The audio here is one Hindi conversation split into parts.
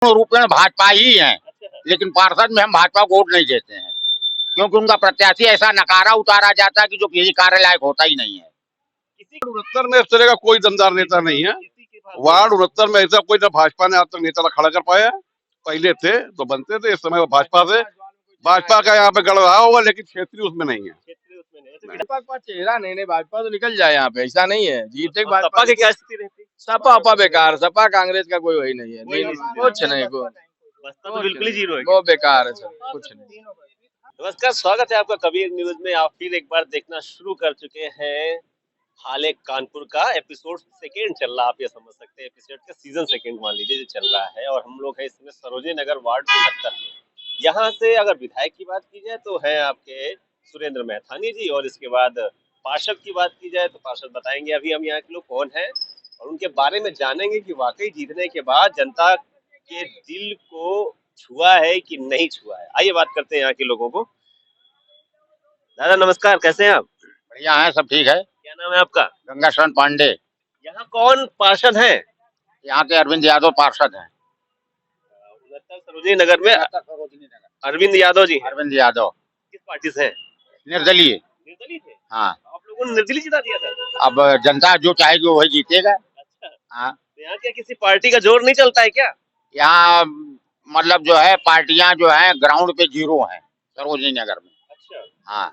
रूप में भाजपा ही है, लेकिन पार्षद में हम भाजपा को वोट नहीं देते हैं, क्योंकि उनका प्रत्याशी ऐसा नकारा उतारा जाता है कि जो किसी कार्य लायक होता ही नहीं है। उनहत्तर में इस तरह का कोई दमदार नेता नहीं है। वार्ड 69 में ऐसा कोई ना भाजपा ने आज तक नेता खड़ा कर पाया। पहले थे तो बनते थे, इस समय भाजपा का यहाँ पे गढ़ रहा होगा, लेकिन क्षेत्रीय उसमें नहीं है। भाजपा का चेहरा नहीं, भाजपा तो निकल जाए यहाँ पे, ऐसा नहीं है। जीते सपा की क्या स्थिति रहती? सपा बेकार, सपा कांग्रेस का कोई वही नहीं है, कुछ नहीं, बसपा तो बिल्कुल ही जीरो है, वो बेकार है सर, कुछ नहीं। नमस्कार, स्वागत है आपका कबीर न्यूज में। आप फिर एक बार देखना शुरू कर चुके हैं हाले कानपुर का एपिसोड सेकेंड चल रहा, आप ये समझ सकते हैं एपिसोड का सीजन सेकेंड मान लीजिए जो चल रहा है। और हम लोग है इसमें सरोजनी नगर वार्ड 69 में। यहाँ से अगर विधायक की बात की जाए तो है आपके सुरेंद्र मैथानी जी, और इसके बाद पार्षद की बात की जाए तो पार्षद बताएंगे अभी हम यहाँ के लोग कौन है, और उनके बारे में जानेंगे कि वाकई जीतने के बाद जनता के दिल को छुआ है कि नहीं छुआ है। आइए बात करते हैं यहाँ के लोगों को। दादा नमस्कार, कैसे हैं आप? बढ़िया है, सब ठीक है। क्या नाम है आपका? गंगा शरण पांडे। यहाँ कौन पार्षद है? यहाँ के अरविंद यादव पार्षद हैं। 69 सरोजनी नगर में अरविंद यादव जी। अरविंद यादव किस पार्टी से हैं? निर्दलीय। निर्दलीय थे? हाँ। आप लोगों ने निर्दलीय जिता दिया था? अब जनता जो चाहेगी वही जीतेगा। अच्छा। हाँ। तो यहाँ क्या किसी पार्टी का जोर नहीं चलता है क्या? यहाँ मतलब जो है पार्टियां जो है ग्राउंड पे जीरो हैं सरोजनी नगर में। अच्छा। हाँ।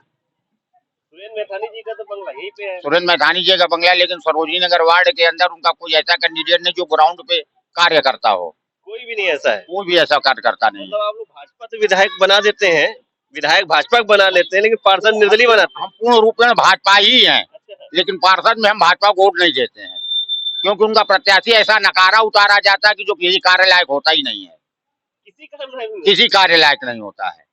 सुरेंद्र मैथानी जी का तो बंगला यहीं पे है। सुरेंद्र मैथानी जी का बंगला, लेकिन सरोजनी नगर वार्ड के अंदर उनका कोई ऐसा कैंडिडेट नहीं जो ग्राउंड पे कार्य करता हो। कोई भी नहीं ऐसा है? कोई भी ऐसा कार्य करता नहीं। मतलब आप लोग भाजपा तो विधायक बना देते हैं, विधायक भाजपा बना लेते हैं, लेकिन पार्षद निर्दलीय बनाते हैं। हम पूर्ण रूप में भाजपा ही है, लेकिन पार्षद में हम भाजपा को वोट नहीं देते हैं, क्योंकि उनका प्रत्याशी ऐसा नकारा उतारा जाता है कि जो किसी कार्य लायक होता ही नहीं है। किसी कार्य लायक नहीं होता है।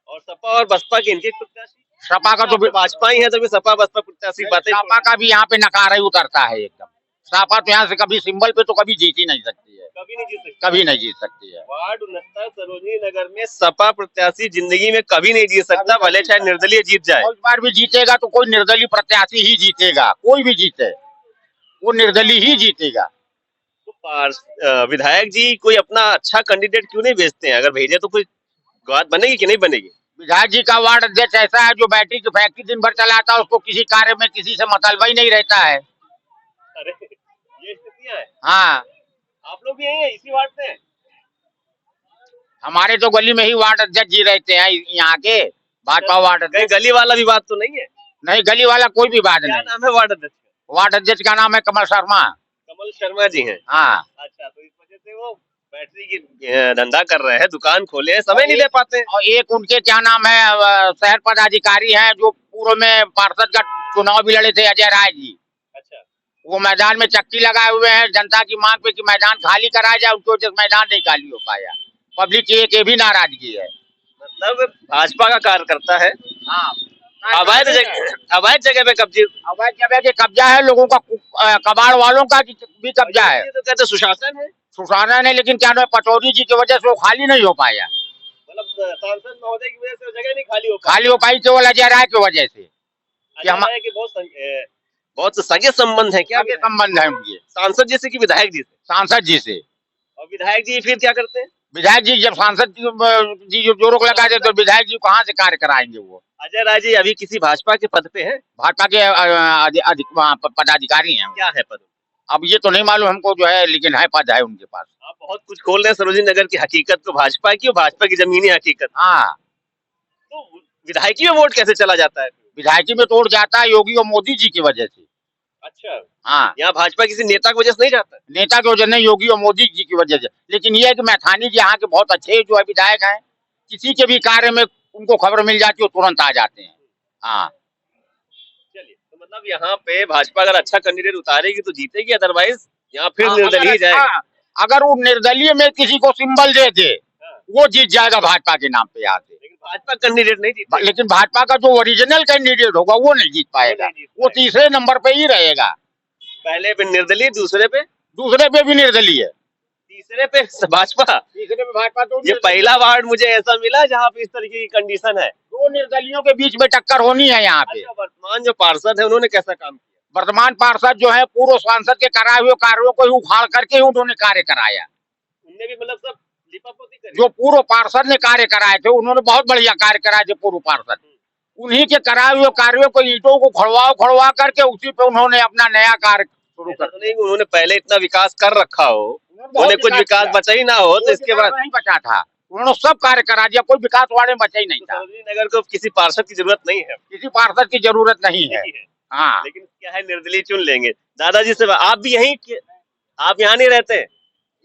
और सपा और बसपा के इनके प्रत्याशी? सपा का तो भाजपा ही है, तो सपा बसपा प्रत्याशी बातें। सपा का भी यहाँ पे नकारा ही उतरता है एकदम। सपा तो यहाँ से कभी सिंबल पे तो कभी जीत ही नहीं सकती है, कभी नहीं जीत सकती, कभी नहीं जीत सकती है। वार्ड 69 सरोजनी नगर में सपा प्रत्याशी जिंदगी में कभी नहीं जीत सकता, भले चाहे निर्दलीय जीत जाए। इस बार भी जीतेगा तो कोई निर्दलीय प्रत्याशी ही जीतेगा, कोई भी जीते वो निर्दलीय ही जीतेगा। तो विधायक जी कोई अपना अच्छा कैंडिडेट क्यों नहीं भेजते हैं? अगर भेजे तो कोई बात बनेगी कि नहीं बनेगी? विधायक जी का वार्ड अध्यक्ष ऐसा है जो बैटरी की फैक्ट्री दिन भर चलाता है, उसको किसी कार्य में किसी से मतलब ही नहीं रहता है। अरे ये स्थितियां है। हाँ। आप लोग भी यही है, इसी वार्ड से? हमारे तो गली में ही वार्ड अध्यक्ष जी रहते हैं यहाँ के, भाजपा वार्ड अध्यक्ष। गली वाला विवाद तो नहीं है? नहीं, गली वाला कोई भी बात नहीं। क्या नाम है वार्ड अध्यक्ष? वार्ड अध्यक्ष का नाम है कमल शर्मा। कमल शर्मा जी हैं? हाँ। अच्छा, तो इस वजह से वो बैटरी की धंधा कर रहे हैं, दुकान खोले हैं, समय नहीं दे पाते। और एक उनके क्या नाम है शहर पदाधिकारी हैं जो पूर्व में पार्षद का चुनाव भी लड़े थे, अजय राय जी। अच्छा। वो मैदान में चक्की लगाए हुए हैं जनता की मांग पे कि मैदान खाली कराया जाए, उनकी वजह से मैदान नहीं खाली हो पाया। पब्लिक की एक भी नाराजगी है। मतलब भाजपा का कार्यकर्ता है। हाँ। अवैध जगह पे कब्जे, अवैध जगह के कब्जा है, लोगों का कबाड़ वालों का भी कब्जा है। तो कहते सुशासन है। सुशासन है, लेकिन क्या नाम है पटौदी जी की वजह से वो खाली नहीं हो पाया। मतलब सांसद महोदय की वजह से जगह नहीं खाली हो पाई केवल अजय राय की वजह से। बहुत सगे संबंध है। क्या संबंध है उनके? सांसद जी से कि विधायक जी से? सांसद जी से। और विधायक जी फिर क्या करते हैं? विधायक जी जब सांसद जी जो रोक लगा दे तो विधायक जी कहाँ से कार्य कराएंगे वो? अजय राय जी अभी किसी भाजपा के पद पे है? भाजपा के पदाधिकारी हैं। क्या है पद? अब ये तो नहीं मालूम हमको जो है, लेकिन है पद है उनके पास। आप बहुत कुछ खोल रहे हैं सरोजनी नगर की हकीकत तो भाजपा की और भाजपा की जमीनी हकीकत। हाँ। तो विधायकी में वोट कैसे चला जाता है? विधायकी में तोड़ जाता है योगी और मोदी जी की वजह से। अच्छा। हाँ। यहाँ भाजपा किसी नेता की वजह से नहीं जाता? नेता की वजह नहीं, योगी और मोदी जी की वजह से। लेकिन ये है कि मैथानी जी यहाँ के बहुत अच्छे जो है विधायक हैं, किसी के भी कार्य में उनको खबर मिल जाती है तुरंत आ जाते हैं। हाँ। चलिए, तो मतलब यहाँ पे भाजपा अगर अच्छा कैंडिडेट उतारेगी तो जीतेगी, अदरवाइज यहाँ फिर निर्दलीय जाएगा। अगर वो निर्दलीय में किसी को सिंबल दे दे वो जीत जाएगा भाजपा के नाम पे आते। लेकिन भाजपा कैंडिडेट नहीं जीता। लेकिन भाजपा का जो ओरिजिनल कैंडिडेट होगा वो नहीं जीत पाएगा, वो तीसरे नंबर पे ही रहेगा। पहले पे निर्दलीय, दूसरे पे भी निर्दलीय, तीसरे पे भाजपा। तीसरे पे भाजपा। तो ये पहला वार्ड मुझे ऐसा मिला जहाँ पे इस तरीके की कंडीशन है। दो निर्दलियों के बीच में टक्कर होनी है यहाँ पे। अच्छा, वर्तमान जो पार्षद है उन्होंने कैसा काम किया? वर्तमान पार्षद जो है पूर्व सांसद के कराए हुए कार्यों को ही उखाड़ करके ही उन्होंने कार्य कराया। उनने भी मतलब सब लिपापोती करी। जो पूर्व पार्षद ने कार्य कराए थे उन्होंने बहुत बढ़िया कार्य कराए थे पूर्व पार्षद, उन्हीं के कराए हुए कार्यों को ईंटों को खड़वा करके उसी पे उन्होंने अपना नया कार्य शुरू ऐसा कर तो नहीं कि उन्होंने पहले इतना विकास कर रखा हो, उन्हें कुछ विकास किया। बचा ही ना हो, तो कोई इसके विकास बाद नहीं बचा था, उन्होंने सब कार्य करा दिया, कोई विकास वाले बचा ही नहीं था। सरोजनी नगर को किसी पार्षद की जरूरत नहीं है, किसी पार्षद की जरूरत नहीं है। नहीं है। हाँ, लेकिन क्या है, निर्दलीय चुन लेंगे। दादाजी से आप भी आप यहाँ नहीं रहते हैं?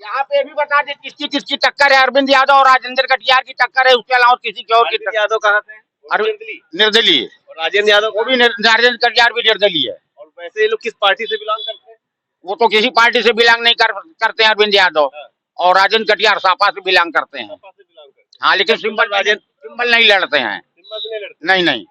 यहाँ पे भी बता दे किसकी टक्कर है। अरविंद यादव और राजेंद्र कटियार की टक्कर है, उसके अलावा किसी की और की अरविंद यादव कहाँ से हैं? वो भी टक्कर निर्दलीय, और राजेंद्र यादव वो भी राजेंद्र कटियार भी निर्दलीय है। और वैसे ये लोग किस पार्टी से बिलोंग करते हैं? वो तो किसी पार्टी से बिलोंग नहीं करते हैं अरविंद यादव, हाँ। और राजेंद्र कटियार सपा से बिलोंग करते हैं। सपा से बिलोंग करते हैं। हाँ, लेकिन सिंबल नहीं लड़ते हैं। सिंबल से नहीं लड़ते। नहीं,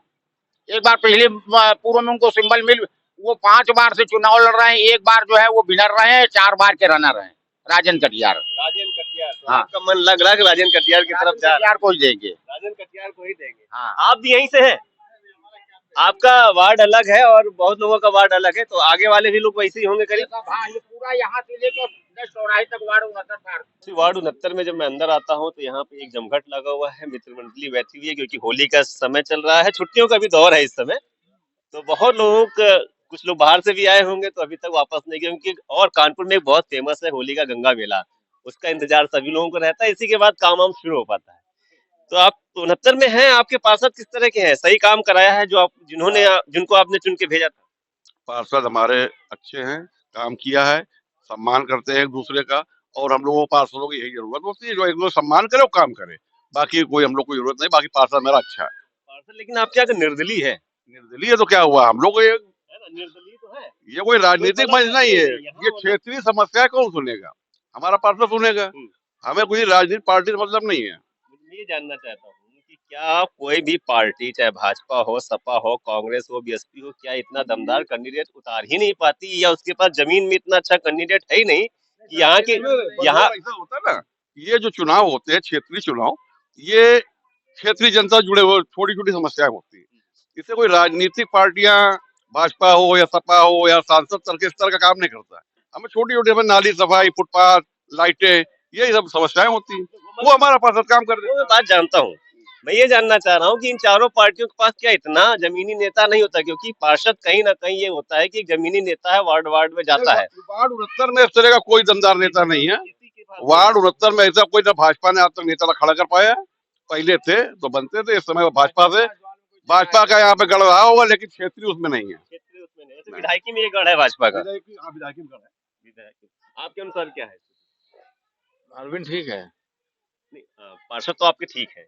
एक बार पहले पूर्व में उनको सिंबल मिल, वो 5 बार से चुनाव लड़ रहे हैं, एक बार जो है वो विनर रहे हैं, 4 बार के रनर हैं राजेंद्र कटियार। राजेंद्र कटियार, तो हाँ। आपका मन लग रहा है कि राजेंद्र कटियार की तरफ जा रहा है। कटियार को ही देंगे। राजेंद्र कटियार को ही देंगे। हाँ। आप भी यहीं से हैं? आपका वार्ड अलग है और बहुत लोगों का वार्ड अलग है, तो आगे वाले भी लोग वैसे ही होंगे करीब। हाँ, ये पूरा यहाँ से लेकर 10 चौराहे तक वार्ड 69 वार्ड 69 में जब मैं अंदर आता हूँ तो यहाँ पे एक जमघट लगा हुआ है, मित्र मंडली बैठी हुई है, क्योंकि होली का समय चल रहा है, छुट्टियों का भी दौर है इस समय। तो बहुत लोग, कुछ लोग बाहर से भी आए होंगे तो अभी तक वापस नहीं गए, क्योंकि और कानपुर में एक बहुत फेमस है होली का गंगा मेला, उसका इंतजार सभी लोगों को रहता है, इसी के बाद काम वाम शुरू हो पाता है। तो आप 69 में हैं, आपके पार्षद किस तरह के हैं? सही काम कराया है जो आप जिनको आपने चुन के भेजा था? पार्षद हमारे अच्छे हैं, काम किया है, सम्मान करते हैं एक दूसरे का, और हम लोगों को पार्षदों की यही जरूरत होती है, जो एक दूसरे सम्मान करे और काम करे। बाकी कोई हम लोग को जरूरत नहीं, बाकी पार्षद मेरा अच्छा है। पार्षद लेकिन आपके यहाँ निर्दलीय है। निर्दलीय है तो क्या हुआ, हम लोग को है ना, निर्दलीय तो है। ये कोई राजनीतिक मंच नहीं है, यहाँ ये क्षेत्रीय समस्या कौन सुनेगा, हमारा पार्षद सुनेगा। हमें कोई राजनीतिक पार्टी से मतलब नहीं है। मैं ये जानना चाहता हूँ कि क्या कोई भी पार्टी, चाहे भाजपा हो, सपा हो, कांग्रेस हो, बीएसपी हो, क्या इतना दमदार कैंडिडेट उतार ही नहीं पाती, या उसके पास जमीन में इतना अच्छा कैंडिडेट है ही नहीं कि यहाँ ऐसा होता है ना, ये जो चुनाव होते हैं क्षेत्रीय चुनाव, ये क्षेत्रीय जनता जुड़े हुए छोटी छोटी समस्याएं होती है। इससे कोई राजनीतिक पार्टियां, भाजपा हो या सपा हो या सांसद स्तर के स्तर का काम नहीं करता है। हमें छोटी छोटी, हमें नाली सफाई, फुटपाथ, लाइटें, यही सब समस्याएं होती हैं, वो हमारा पार्षद काम कर मैं बात जानता हूँ। मैं ये जानना चाह रहा हूँ कि इन चारों पार्टियों के पास क्या इतना जमीनी नेता नहीं होता? क्योंकि पार्षद कहीं ना कहीं ये होता है कि जमीनी नेता है, वार्ड वार्ड में जाता है। वार्ड 69 में इस तरह का कोई दमदार नेता नहीं है। वार्ड 69 में ऐसा कोई, ना भाजपा ने आज तक नेता खड़ा कर पाया। पहले थे तो बनते थे, इस समय भाजपा का यहाँ पे गढ़ रहा होगा, लेकिन क्षेत्रीय उसमें नहीं है। क्षेत्रीय उसमें नहीं है, विधायकी में ये गढ़ है भाजपा का। विधायकी में गढ़ है। आपके अनुसार क्या है? अरविंद ठीक है। पार्षद तो आपके ठीक है,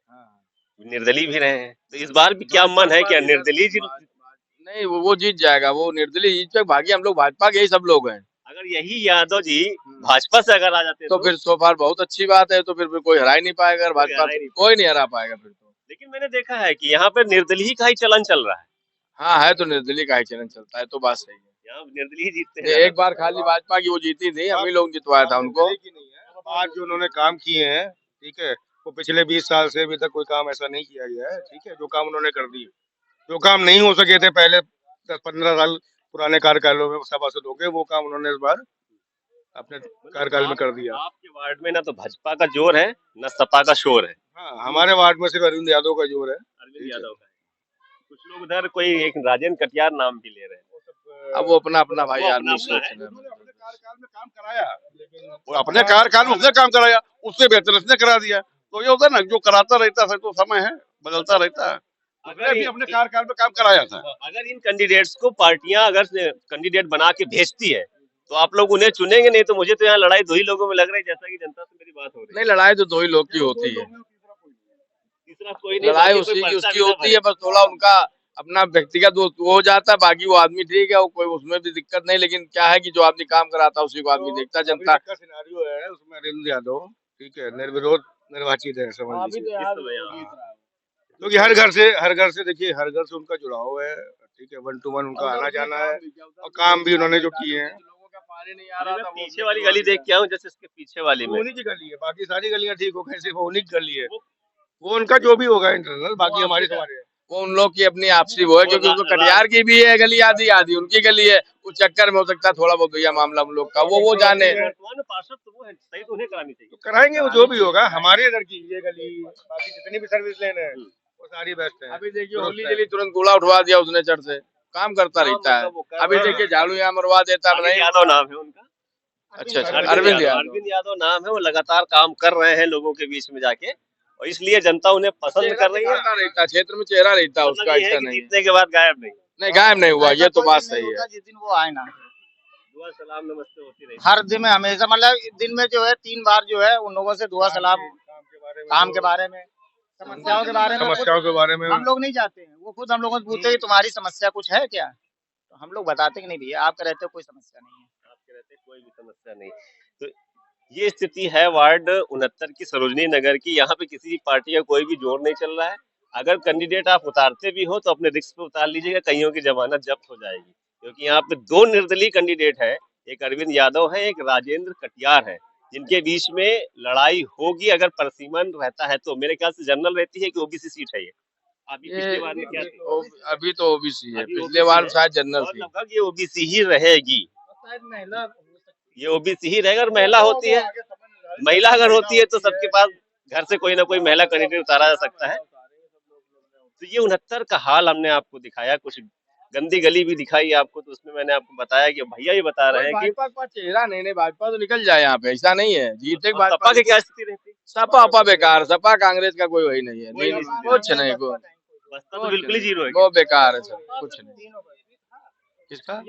निर्दलीय भी रहे हैं, तो इस बार भी क्या मन है, क्या निर्दलीय जी? नहीं, वो जीत जाएगा, वो निर्दलीय जीत पे भागी, हम लोग भाजपा के ही सब लोग हैं। अगर यही यादव जी भाजपा से अगर आ जाते तो फिर सो फार बहुत अच्छी बात है, तो फिर कोई हरा ही नहीं पाएगा। अगर भाजपा कोई नहीं हरा पाएगा फिर तो। लेकिन मैंने देखा है कि यहाँ पे निर्दलीय का ही चलन चल रहा है। हाँ है, तो निर्दलीय का ही चलन चलता है, तो बात सही है। यहाँ निर्दलीय जीतते हैं। एक बार खाली भाजपा की वो जीती थी, हम ही लोग जितवाया था उनको। आज जो उन्होंने काम किए हैं, ठीक है, वो पिछले 20 साल से अभी तक कोई काम ऐसा नहीं किया गया है, ठीक है, जो काम उन्होंने कर दिए। जो काम नहीं हो सके थे पहले 10-15 साल पुराने कार्यकालों में सभासद हो गए, वो काम उन्होंने इस बार अपने कार्यकाल में कर दिया। आपके वार्ड में ना तो भाजपा का जोर है, ना सपा का शोर है। हाँ, हमारे वार्ड में सिर्फ अरविंद यादव का जोर है। अरविंद यादव का है। कुछ लोग उधर कोई एक राजेंद्र कटियार नाम भी ले रहे हैं। अब वो अपना अपना भाई वो आदमी अपना सोच है। रहे हैं। अपने कार्यकाल में काम कराया, वो अपने कार्यकाल में उसने काम कराया, उससे बेहतर उसने करा दिया। तो ये होता है ना, जो कराता रहता है तो समय है, बदलता रहता है। उसने भी अपने कार्यकाल में काम कराया था। अगर इन कैंडिडेट्स को पार्टियां अगर कैंडिडेट बना के भेजती है तो आप लोग उन्हें चुनेंगे? नहीं तो मुझे तो यहाँ लड़ाई दो ही लोगों में लग रही है, जैसा कि जनता से मेरी बात हो रही है। नहीं, लड़ाई तो 2 ही लोग की होती है। तीसरा कोई नहीं, लड़ाई बाकी कोई उसी की पलटा उसकी भी ना होती है, बस थोड़ा उनका अपना व्यक्तिगत वो हो जाता है। बाकी वो आदमी ठीक है, वो कोई उसमें भी दिक्कत नहीं। लेकिन क्या है कि जो आदमी काम कराता है उसी को आदमी देखता है, जनता। का सिनेरियो है उसमें अरविंद यादव, ठीक है, निर्विरोध निर्वाचित है, समझ लीजिए। क्योंकि हर घर से देखिए, हर घर से उनका जुड़ाव है, ठीक है, 1 to 1 उनका आना जाना है, और काम भी उन्होंने जो किए हैं। मैं पीछे वाली गली देख के आऊँ, जैसे इसके पीछे वाली में उन्हीं की गली है, बाकी सारी गलियां ठीक हो गई, सिर्फ उन्हीं की गली है। वो उनका जो भी होगा इंटरनल, बाकी हमारी तुम्हारी है। वो उन लोग की अपनी आपसी वो है, क्योंकि उसको कटियार की भी है गली, आधी आधी उनकी गली है। उस चक्कर में हो सकता है थोड़ा बहुत भैया मामला हम लोग का वो जाने। वर्तमान में पार्षद तो वो है, सही तो उन्हें करानी चाहिए। तो कराएंगे वो जो भी होगा, हमारे इधर की ये गली बाकी जितनी भी सर्विस लेन है वो सारी बेस्ट है। अभी देखिए होली जली तुरंत कूड़ा उठवा दिया उसने चढ़ से, काम करता रहता है। मतलब वो कर अभी रहा है। देखिए झाड़ू यहाँ मरवा देता अरविंद नहीं। यादव नाम है उनका। अच्छा अच्छा, अरविंद यादव। अरविंद यादव नाम है, वो लगातार काम कर रहे हैं लोगों के बीच में जाके, और इसलिए जनता उन्हें पसंद कर रही है। दिखाता रहता है, क्षेत्र में चेहरा रहता है मतलब उसका, ये है ऐसा कि नहीं है। जीतने के बाद गायब नहीं। नहीं गायब नहीं हुआ, ये तो बात सही है। जिस दिन वो आए ना, दुआ सलाम नमस्ते होती रही। हर दिन में हमेशा, मतलब दिन में जो है 3 बार जो है उन लोगों से दुआ सलाम, काम के बारे में, समस्याओं के बारे में, समस्याओं के बारे में हम लोग नहीं चाहते हैं। वो खुद हम लोगों से पूछते हैं कि तुम्हारी समस्या कुछ है क्या, तो हम लोग बताते कि नहीं भैया आपके रहते कोई समस्या नहीं है। आपके रहते कोई भी समस्या नहीं। तो ये स्थिति है वार्ड 69 की, सरोजनी नगर की। यहाँ पे किसी पार्टी का कोई भी जोर नहीं चल रहा है। अगर कैंडिडेट आप उतारते भी हो तो अपने रिस्क पे उतार लीजिएगा, कईयों की जमानत जब्त हो जाएगी, क्योंकि यहाँ पे 2 निर्दलीय कैंडिडेट है, एक अरविंद यादव है, एक राजेंद्र कटियार है, जिनके बीच में लड़ाई होगी। अगर परसिमन रहता है तो मेरे ख्याल से जनरल रहती है कि ओबीसी सीट है ये। अभी पिछली बार में क्या थी? अभी तो ओबीसी है, अभी पिछले OBC बार है, शायद जनरल और थी। लगभग ये ओबीसी ही रहेगी। ये ओबीसी ही रहेगा। और महिला होती है, महिला अगर होती है तो सबके पास घर से कोई ना कोई महिला कैंडिडेट उतारा जा सकता है। तो ये 69 का हाल हमने आपको दिखाया, कुछ गंदी गली भी दिखाई आपको, तो उसमें मैंने आपको बताया कि भैया ये बता रहे हैं कि भाजपा का चेहरा नहीं, भाजपा तो निकल जाए यहाँ पे, ऐसा नहीं है। जीते सपा की क्या स्थिति रहती है? सपा अपा बेकार, सपा कांग्रेस का कोई वही नहीं है। कोई नहीं, नहीं, कुछ नहीं, को बसपा तो बिल्कुल ही जीरो है। वो बेकार है सर, कुछ नहीं। किसका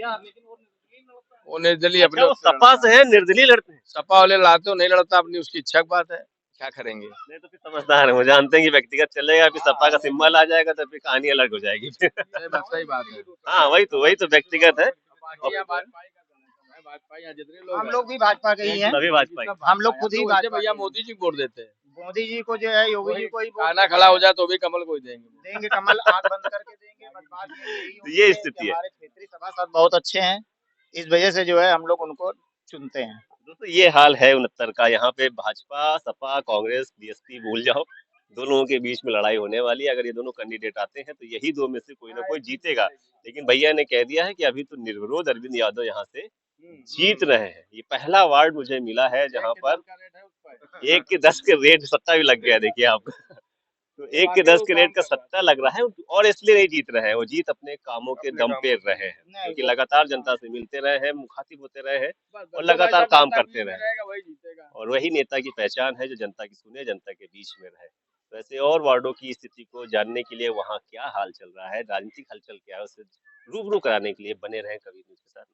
वो निर्दलीय अच्छा, अपने वो सपा से है, निर्दलीय लड़ते हैं। सपा वाले लाते हो, नहीं लड़ता, अपनी उसकी इच्छा की बात है, क्या करेंगे। नहीं तो फिर समझदार है, वो जानते हैं कि व्यक्तिगत चलेगा, फिर सपा का सिंबल आ जाएगा तो फिर कहानी अलग हो जाएगी फिर। सही बात है। हाँ वही तो व्यक्तिगत है। भाजपा यहाँ जितने लोग हम लोग भी भाजपा के ही हैं, सभी भाजपा के। हम लोग खुद ही भाजपा भैया के मोदी जी को वोट देते हैं। हैं। मोदी जी को जो है, योगी जी को ही खाना खड़ा हो जाए तो भी कमल को ही देंगे। देंगे, कमल आंख बंद करके देंगे। बस बात यही तो ये होती है स्थिति कि है। हमारे क्षेत्रीय सभासद बहुत अच्छे हैं, इस वजह से जो है हम लोग उनको चुनते हैं। दोस्तों ये हाल है 69 का। यहाँ पे भाजपा, सपा, कांग्रेस, बीएसपी भूल जाओ, दोनों के बीच में लड़ाई होने वाली है। अगर ये दोनों कैंडिडेट आते हैं तो यही 2 में से कोई ना कोई जीतेगा। लेकिन भैया ने कह दिया है कि अभी तो निर्विरोध अरविंद यादव यहाँ से जीत रहे हैं। ये पहला वार्ड मुझे मिला है जहाँ पर 1 के 10 के रेट सट्टा भी लग गया, देखिए आप। तो 1 के 10 के रेट का सट्टा लग रहा है, और इसलिए नहीं जीत रहे हैं, वो जीत अपने कामों के दम पे रहे हैं, क्योंकि लगातार जनता से मिलते रहे हैं, मुखातिब होते रहे हैं और लगातार काम करते रहे। और वही नेता की पहचान है जो जनता की सुने, जनता के बीच में रहे। वैसे और वार्डों की स्थिति को जानने के लिए, वहाँ क्या हाल चल रहा है, राजनीतिक हलचल क्या है, उसे रूबरू कराने के लिए बने रहे कबीर न्यूज़ के साथ।